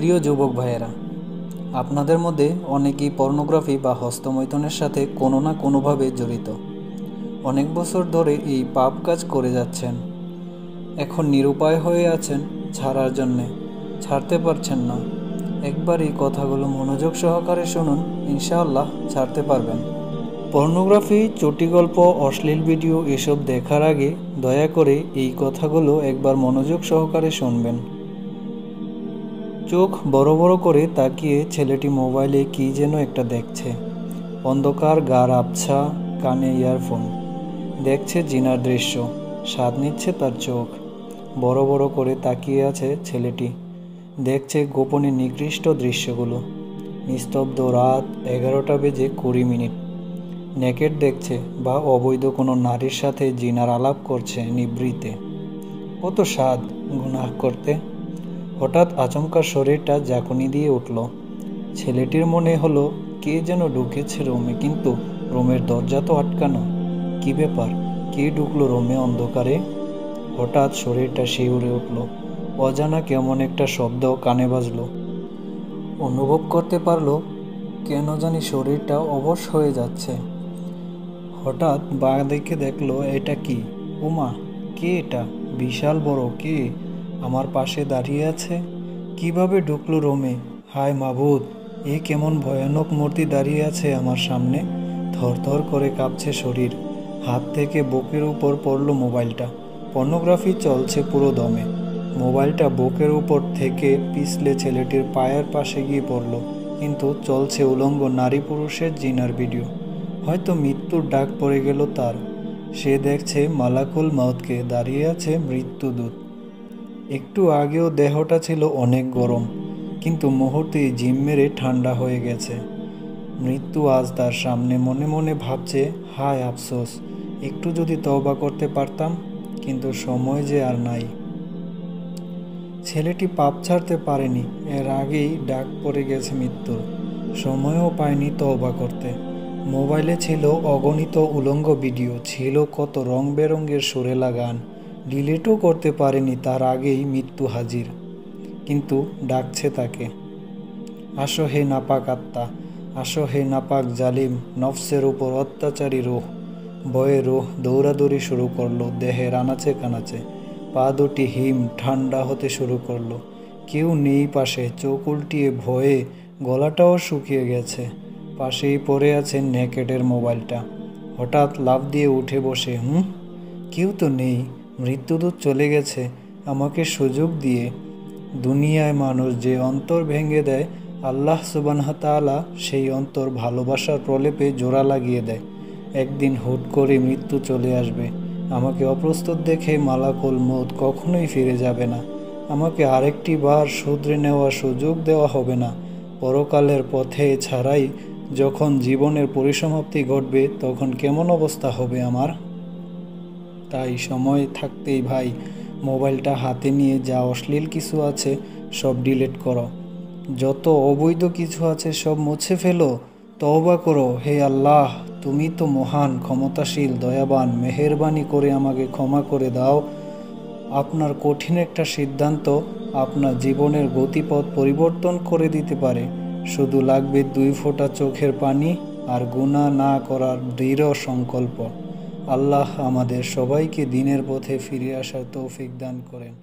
প্রিয় যুবক ভাইয়েরা, আপনাদের মধ্যে অনেকেই পর্নোগ্রাফি বা হস্তমৈথুনের সাথে কোনো না কোনোভাবে জড়িত। অনেক বছর ধরে এই পাপ কাজ করে যাচ্ছেন। এখন নিরুপায় হয়ে আছেন ছাড়ার জন্যে, ছাড়তে পারছেন না। একবার এই কথাগুলো মনোযোগ সহকারে শুনুন, ইনশাআল্লাহ ছাড়তে পারবেন। পর্নোগ্রাফি, চুটিগল্প, অশ্লীল ভিডিও এসব দেখার আগে দয়া করে এই কথাগুলো একবার মনোযোগ সহকারে শুনবেন। চোখ বড় বড় করে তাকিয়ে ছেলেটি মোবাইলে কী যেন একটা দেখছে। অন্ধকার, গাঢ় আবছা, কানে ইয়ারফোন। দেখছে জিনার দৃশ্য, স্বাদ নিচ্ছে তার চোখ। বড় বড় করে তাকিয়ে আছে ছেলেটি, দেখছে গোপনে নিকৃষ্ট দৃশ্যগুলো। নিস্তব্ধ রাত, 11টা বেজে 20 মিনিট। নেকেট দেখছে বা অবৈধ কোনো নারীর সাথে জিনার আলাপ করছে নিভৃতে। কত স্বাদ গুনাহ করতে। হঠাৎ আচমকা শরীরটা ঝাঁকুনি দিয়ে উঠল। ছেলেটির মনে হলো কে যেন ঢুকেছে রুমে, কিন্তু রুমের দরজা তো আটকানো। কি ব্যাপার, কে ঢুকলো রুমে অন্ধকারে? হঠাৎ শরীরটা শিউরে উঠল। অজানা কেমন একটা শব্দ কানে বাজল। অনুভব করতে পারল কেন জানি শরীরটা অবশ হয়ে যাচ্ছে। হঠাৎ বাঁ দিকে দেখলো, এটা কি? ওমা, কে এটা? বিশাল বড় কে আমার পাশে দাঁড়িয়ে আছে? কিভাবে ঢুকলো রুমে? হায় মাবুদ, এ কেমন ভয়ানক মূর্তি দাঁড়িয়ে আছে আমার সামনে। থরথর করে কাঁপছে শরীর। হাত থেকে বুকের উপর পড়ল মোবাইলটা। পর্নোগ্রাফি চলছে পুরো দমে। মোবাইলটা বুকের উপর থেকে পিছলে ছেলেটির পায়ের পাশে গিয়ে পড়ল, কিন্তু চলছে উলঙ্গ নারী পুরুষের জিনার ভিডিও। হয়তো মৃত্যুর ডাক পড়ে গেল তার। সে দেখছে মালাকুল মউতকে, দাঁড়িয়ে আছে মৃত্যুদূত। একটু আগেও দেহটা ছিল অনেক গরম, কিন্তু মুহূর্তেই জিম মেরে ঠান্ডা হয়ে গেছে। মৃত্যু আজ তার সামনে। মনে মনে ভাবছে, হায় আফসোস, একটু যদি তওবা করতে পারতাম, কিন্তু সময় যে আর নাই। ছেলেটি পাপ ছাড়তে পারেনি, এর আগেই ডাক পড়ে গেছে মৃত্যুর। সময়ও পায়নি তওবা করতে। মোবাইলে ছিল অগণিত উলঙ্গ ভিডিও, ছিল কত রং বেরঙের সুরেলা গান। ডিলিটও করতে পারেনি, তার আগেই মৃত্যু হাজির। কিন্তু ডাকছে তাকে, আসো হে নাপাক আত্মা, আসো হে নাপাক জালিম, নফসের উপর অত্যাচারী রূহ। ভয়ে রূহ দৌড়াদৌড়ি শুরু করলো দেহের আনাচে কানাচে। পা দুটি হিম ঠান্ডা হতে শুরু করলো। কেউ নেই পাশে, চোখ উল্টিয়ে ভয়ে গলাটাও শুকিয়ে গেছে। পাশেই পড়ে আছে নেকেটের মোবাইলটা। হঠাৎ লাফ দিয়ে উঠে বসে, কেউ তো নেই, মৃত্যুদূত চলে গেছে আমাকে সুযোগ দিয়ে। দুনিয়ায় মানুষ যে অন্তর ভেঙে দেয়, আল্লাহ সুবহানাহু ওয়া তাআলা সেই অন্তর ভালোবাসার প্রলেপে জোড়া লাগিয়ে দেয়। একদিন হুট করে মৃত্যু চলে আসবে। আমাকে অপ্রস্তুত দেখে মালাকুল মউত কখনোই ফিরে যাবে না। আমাকে আরেকটি বার শুধরে নেওয়ার সুযোগ দেওয়া হবে না। পরকালের পথে ছাড়াই যখন জীবনের পরিসমাপ্তি ঘটবে, তখন কেমন অবস্থা হবে আমার? তাই সময় থাকতেই ভাই, মোবাইলটা হাতে নিয়ে যা অশ্লীল কিছু আছে সব ডিলিট করো। যত অবৈধ কিছু আছে সব মুছে ফেলো। তওবা করো। হে আল্লাহ, তুমি তো মহান, ক্ষমতাশীল, দয়াবান। মেহেরবানি করে আমাকে ক্ষমা করে দাও। আপনার কঠিন একটা সিদ্ধান্ত আপনার জীবনের গতিপথ পরিবর্তন করে দিতে পারে। শুধু লাগবে 2 ফোঁটা চোখের পানি আর গুনাহ না করার দৃঢ় সংকল্প। আল্লাহ আমাদের সবাইকে দ্বীনের পথে ফিরে আসার তৌফিক দান করেন।